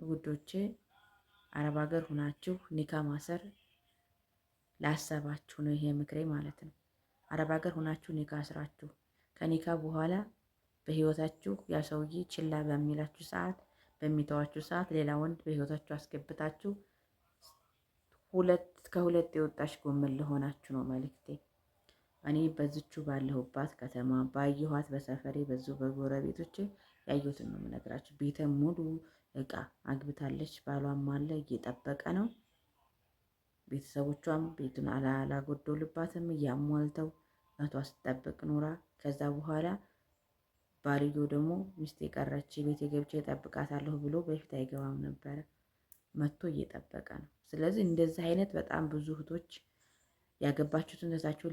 ውዶቼ አረብ ሀገር ሁናችሁ ኒካ ማሰር ላሰባችሁ ነው ይሄ ምክሬ ማለት ነው። አረብ ሀገር ሁናችሁ ኒካ አስራችሁ ከኒካ በኋላ በህይወታችሁ ያ ሰውዬ ችላ በሚላችሁ ሰዓት በሚተዋችሁ ሰዓት ሌላ ወንድ በህይወታችሁ አስገብታችሁ ከሁለት የወጣሽ ጎመን ለሆናችሁ ነው መልእክቴ። እኔ በዝቹ ባለሁባት ከተማ ባየኋት በሰፈሬ በዙ በጎረቤቶቼ ያየሁትን ነው የምነግራችሁ። ቤተ ሙሉ እቃ አግብታለች፣ ባሏም አለ እየጠበቀ ነው። ቤተሰቦቿም ቤቱን አላጎደሉባትም፣ እያሟልተው እህቷ ስትጠብቅ ኖራ ከዛ በኋላ ባልዮ ደግሞ ሚስት የቀረች ቤቴ ገብቼ እጠብቃታለሁ ብሎ በፊት አይገባም ነበረ፣ መጥቶ እየጠበቀ ነው። ስለዚህ እንደዚህ አይነት በጣም ብዙ እህቶች ያገባችሁትን ትታችሁ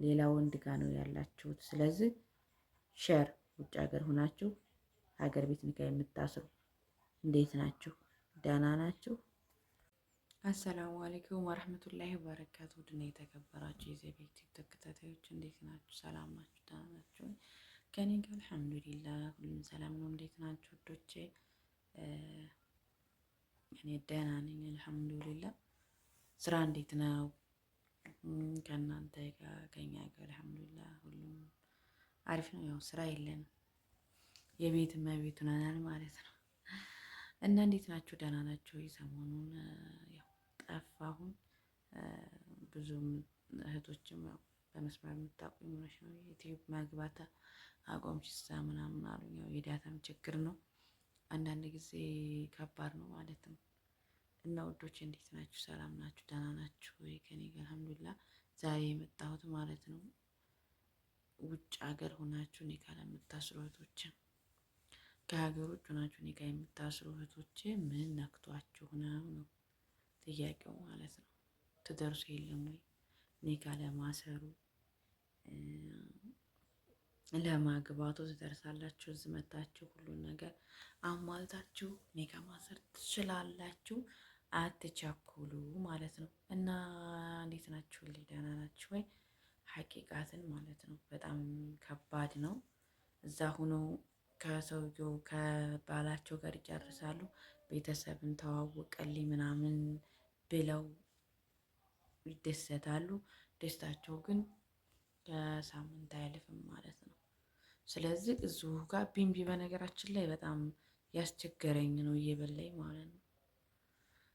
ሌላ ወንድ ጋር ነው ያላችሁት። ስለዚህ ሸር ውጭ ሀገር ሁናችሁ ሀገር ቤት ኒካ የምታስሩ እንዴት ናችሁ? ደህና ናችሁ? አሰላሙ አለይኩም ወረህመቱላሂ ወበረካቱ። ድና የተከበራችሁ የዘቤት ተከታታዮች እንዴት ናችሁ? ሰላም ናችሁ? ደህና ናችሁ? ከኔ ጋር አልሐምዱሊላህ ሁሉም ሰላም ነው። እንዴት ናችሁ ወዶቼ? እኔ ደህና ነኝ አልሐምዱሊላህ። ስራ እንዴት ነው? ከእናንተ ጋር ከኛ ጋር አልሐምዱሊላህ ሁሉም አሪፍ ነው። ያው ስራ የለንም የቤት እመቤት ሆነናል ማለት ነው። እና እንዴት ናችሁ? ደህና ናችሁ? ሰሞኑን ያው ጠፋሁን። ብዙም እህቶችም ያው በመስመር የምታውቁኝ ሆነሽ ነው ዩቲዩብ መግባት አቆምሽሳ ምናምን አሉኝ። ያው የዳታም ችግር ነው አንዳንድ ጊዜ ከባድ ነው ማለት ነው። እና ውዶች እንዴት ናችሁ? ሰላም ናችሁ? ደህና ናችሁ ወይ? ከኔ ጋር አልሐምዱሊላህ። ዛሬ የመጣሁት ማለት ነው ውጭ ሀገር ሆናችሁ ኒካ ለምታስሩ እህቶች፣ ከሀገር ውጭ ሆናችሁ ኒካ የምታስሩ እህቶች ምን ነክቷችሁ ነው ጥያቄው ማለት ነው። ትደርሱ የለም ወይ ኒካ ለማሰሩ ለማግባቱ ትደርሳላችሁ። እዚህ መታችሁ ሁሉን ነገር አሟልታችሁ ኒካ ማሰር ትችላላችሁ። አትቸኩሉ ማለት ነው። እና እንዴት ናችሁ? ደህና ናችሁ ወይ? ሀቂቃትን ማለት ነው በጣም ከባድ ነው። እዛ ሁኖ ከሰውየው ከባላቸው ጋር ይጨርሳሉ። ቤተሰብን ተዋወቀልኝ ምናምን ብለው ይደሰታሉ። ደስታቸው ግን ከሳምንት አያልፍም ማለት ነው። ስለዚህ እዚሁ ጋር ቢንቢ በነገራችን ላይ በጣም ያስቸገረኝ ነው እየበላኝ ማለት ነው።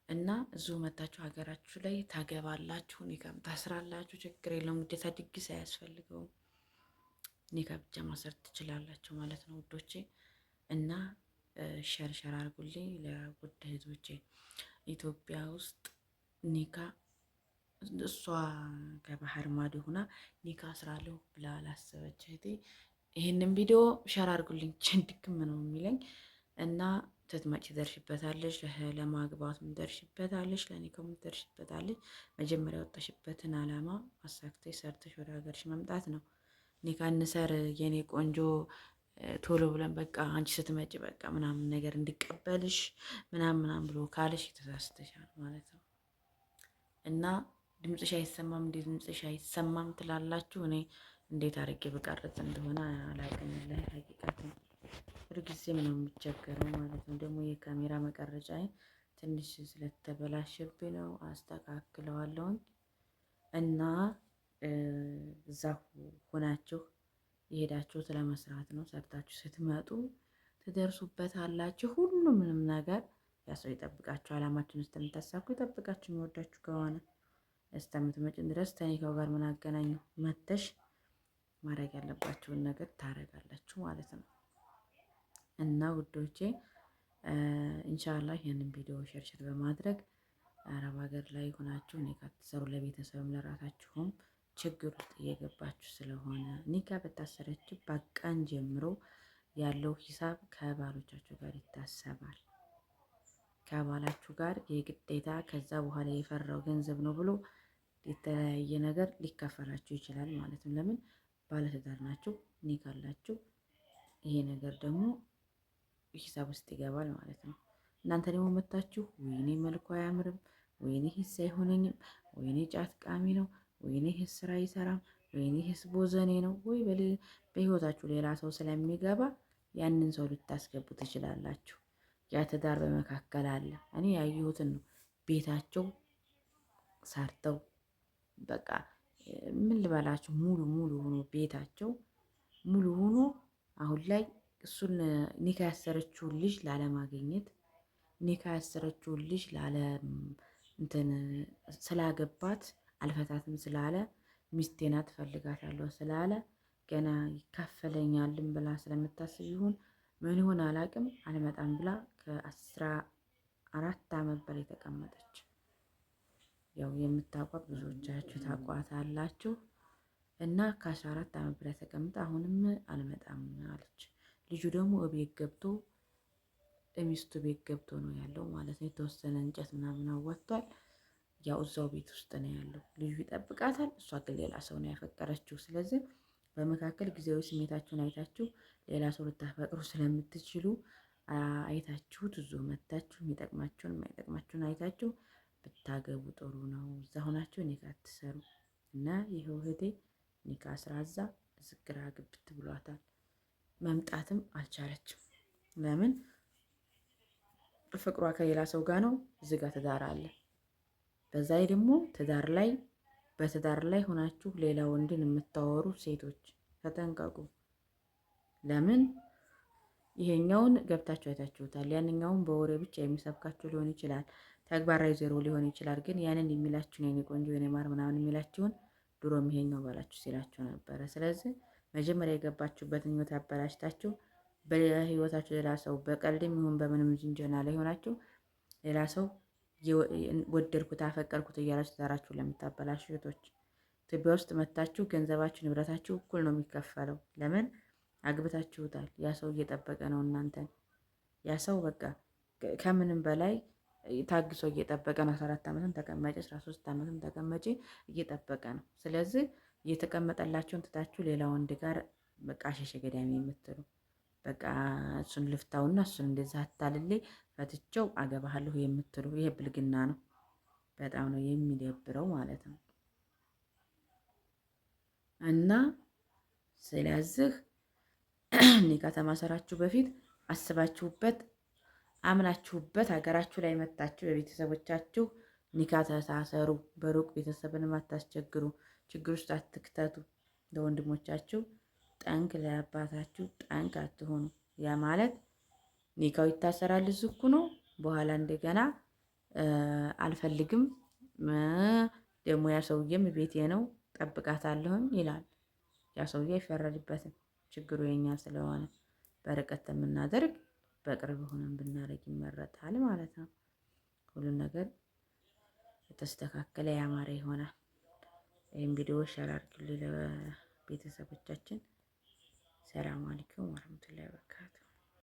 እና እዚሁ መታችሁ ሀገራችሁ ላይ ታገባላችሁ፣ ኒካም ታስራላችሁ። ችግር የለውም፣ ግዴታ ድግስ አያስፈልገውም። ኒካ ብቻ ማሰር ትችላላችሁ ማለት ነው ውዶቼ። እና ሸርሸር አድርጉልኝ ለውድ እህቶቼ። ኢትዮጵያ ውስጥ ኒካ እሷ ከባህር ማዶ ሆና ኒካ አስራለሁ ብላ ላሰበች እህቴ ይህንን ቪዲዮ ሸር አድርጉልኝ። ችንድክም ነው የሚለኝ እና ስትመጪ ትደርሽበታለሽ፣ ለማግባቱም ትደርሽበታለሽ፣ ለኒካውም ትደርሽበታለሽ። መጀመሪያ ወጣሽበትን አላማ አሳክተሽ ሰርተሽ ወደ ሀገርሽ መምጣት ነው። ኒካ እንሰር የኔ ቆንጆ ቶሎ ብለን በቃ አንቺ ስትመጪ በቃ ምናምን ነገር እንዲቀበልሽ ምናምን ብሎ ካለሽ ተሳስተሻል ማለት ነው። እና ድምፅሽ አይሰማም እንዴ ድምፅሽ አይሰማም ትላላችሁ። እኔ እንዴት አድርጌ በቀረጽ እንደሆነ አላውቅም። ላይ ሀቂቃት ነው ሁልጊዜም ነው የሚቸገረው ማለት ነው። ደግሞ የካሜራ መቀረጫ ትንሽ ስለተበላሸብኝ ነው፣ አስተካክለዋለሁኝ። እና እዛ ሆናችሁ የሄዳችሁት ለመስራት ነው። ሰርታችሁ ስትመጡ ትደርሱበታላችሁ። ሁሉንም ነገር ያ ሰው ይጠብቃችሁ። አላማችሁን እስከምታሳኩ ይጠብቃችሁ። የሚወዳችሁ ከሆነ እስከምትመጭን ድረስ ከኒካው ጋር ምን አገናኘው? መተሽ ማድረግ ያለባችሁን ነገር ታረጋላችሁ ማለት ነው። እና ውዶቼ ኢንሻአላህ ይህንን ቪዲዮ ሸርሸር በማድረግ አረብ ሀገር ላይ ሆናችሁ ኒካ ትሰሩ፣ ለቤተሰብም ለራሳችሁም ችግር ውስጥ እየገባችሁ ስለሆነ ኒካ በታሰረችበት ቀን ጀምሮ ያለው ሂሳብ ከባሎቻችሁ ጋር ይታሰባል። ከባላችሁ ጋር የግዴታ ከዛ በኋላ የፈራው ገንዘብ ነው ብሎ የተለያየ ነገር ሊከፈላችሁ ይችላል ማለት ነው። ለምን ባለትዳር ናችሁ፣ ኒካ አላችሁ። ይሄ ነገር ደግሞ ሂሳብ ውስጥ ይገባል ማለት ነው። እናንተ ደግሞ መታችሁ ወይኔ መልኩ አያምርም፣ ወይኔ ሂስ አይሆነኝም፣ ወይኔ ጫት ቃሚ ነው፣ ወይኔ ሂስ ስራ አይሰራም፣ ወይኔ ሂስ ቦዘኔ ነው፣ ወይ በህይወታችሁ ሌላ ሰው ስለሚገባ ያንን ሰው ልታስገቡ ትችላላችሁ። ያ ትዳር በመካከል አለ። እኔ ያየሁትን ነው። ቤታቸው ሰርተው በቃ ምን ልበላችሁ ሙሉ ሙሉ ሆኖ ቤታቸው ሙሉ ሆኖ አሁን ላይ እሱን ኒካ ያሰረችውን ልጅ ላለማግኘት ኒካ ያሰረችውን ልጅ ላለ እንትን ስላገባት አልፈታትም ስላለ ሚስቴ ናት እፈልጋታለሁ ስላለ ገና ይካፈለኛልን ብላ ስለምታስብ ይሁን ምን ይሆን አላቅም አልመጣም ብላ ከ14 ዓመት በላይ ተቀመጠች። ያው የምታውቋት ብዙዎቻችሁ ታውቋታላችሁ። እና ከ14 ዓመት በላይ ተቀምጣ አሁንም አልመጣም አለች። ልጁ ደግሞ እቤት ገብቶ ሚስቱ ቤት ገብቶ ነው ያለው ማለት ነው። የተወሰነ እንጨት ምናምን አዋጥቷል። ያው እዛው ቤት ውስጥ ነው ያለው። ልጁ ይጠብቃታል። እሷ ግን ሌላ ሰው ነው ያፈቀረችው። ስለዚህ በመካከል ጊዜያዊ ስሜታችሁን አይታችሁ ሌላ ሰው ልታፈቅሩ ስለምትችሉ አይታችሁት እዙ መታችሁ የሚጠቅማችሁን የማይጠቅማችሁን አይታችሁ ብታገቡ ጥሩ ነው። እዛ ሆናችሁ ኒካ አትሰሩ እና ይኸው እህቴ ኒካ ስራ እዛ ዝግራ ግብት ብሏታል። መምጣትም አልቻለችም። ለምን? ፍቅሯ ከሌላ ሰው ጋር ነው። እዚህ ጋር ትዳር አለ። በዛ ላይ ደግሞ በትዳር ላይ ሆናችሁ ሌላ ወንድን የምታወሩ ሴቶች ተጠንቀቁ። ለምን? ይሄኛውን ገብታችሁ አይታችሁታል። ያንኛውን በወሬ ብቻ የሚሰብካችሁ ሊሆን ይችላል። ተግባራዊ ዜሮ ሊሆን ይችላል። ግን ያንን የሚላችሁን የኔ ቆንጆ የኔ ማር ምናምን የሚላችሁን ድሮም ይሄኛው ባላችሁ ሲላችሁ ነበረ። ስለዚህ መጀመሪያ የገባችሁበትን ህይወት አበላሽታችሁ በህይወታችሁ ሌላ ሰው በቀልድም ይሁን በምንም ጅንጀና ላይ ሆናችሁ ሌላ ሰው ወደድኩት አፈቀርኩት እያላችሁ ትዳራችሁን ለምታበላሹ እህቶች ኢትዮጵያ ውስጥ መታችሁ ገንዘባችሁ ንብረታችሁ እኩል ነው የሚከፈለው። ለምን? አግብታችሁታል። ያ ሰው እየጠበቀ ነው እናንተን። ያ ሰው በቃ ከምንም በላይ ታግሶ እየጠበቀ ነው። 14 ዓመትም ተቀመጪ 13 ዓመትም ተቀመጪ እየጠበቀ ነው። ስለዚህ እየተቀመጠላችሁን ትታችሁ ሌላ ወንድ ጋር በቃ ሸሸ ገዳሚ የምትሉ በቃ እሱን ልፍታውና እሱን እንደዛ አታልሌ ፈትቼው አገባሃለሁ የምትሉ ይሄ ብልግና ነው። በጣም ነው የሚደብረው ማለት ነው። እና ስለዚህ ኒካ ከማሰራችሁ በፊት አስባችሁበት አምናችሁበት ሀገራችሁ ላይ መታችሁ የቤተሰቦቻችሁ ኒካ ተሳሰሩ። በሩቅ ቤተሰብን አታስቸግሩ። ችግር ውስጥ አትክተቱ። ለወንድሞቻችሁ ጠንክ፣ ለአባታችሁ ጠንክ አትሆኑ። ያ ማለት ኒካው ይታሰራል እዝኩ ነው። በኋላ እንደገና አልፈልግም ደግሞ ያ ሰውዬም ቤቴ ነው ጠብቃታለሁኝ ይላል። ያ ሰውዬ አይፈረድበትም። ችግሩ የኛ ስለሆነ በርቀት የምናደርግ በቅርብ ሆነን ብናደርግ ይመረጣል ማለት ነው። ሁሉን ነገር የተስተካከለ ያማረ ይሆናል። ይህም ቪዲዮ ሼር አድርጉልኝ ለቤተሰቦቻችን። ሰላም አለይኩም ወራህመቱላሂ ወበረካቱ።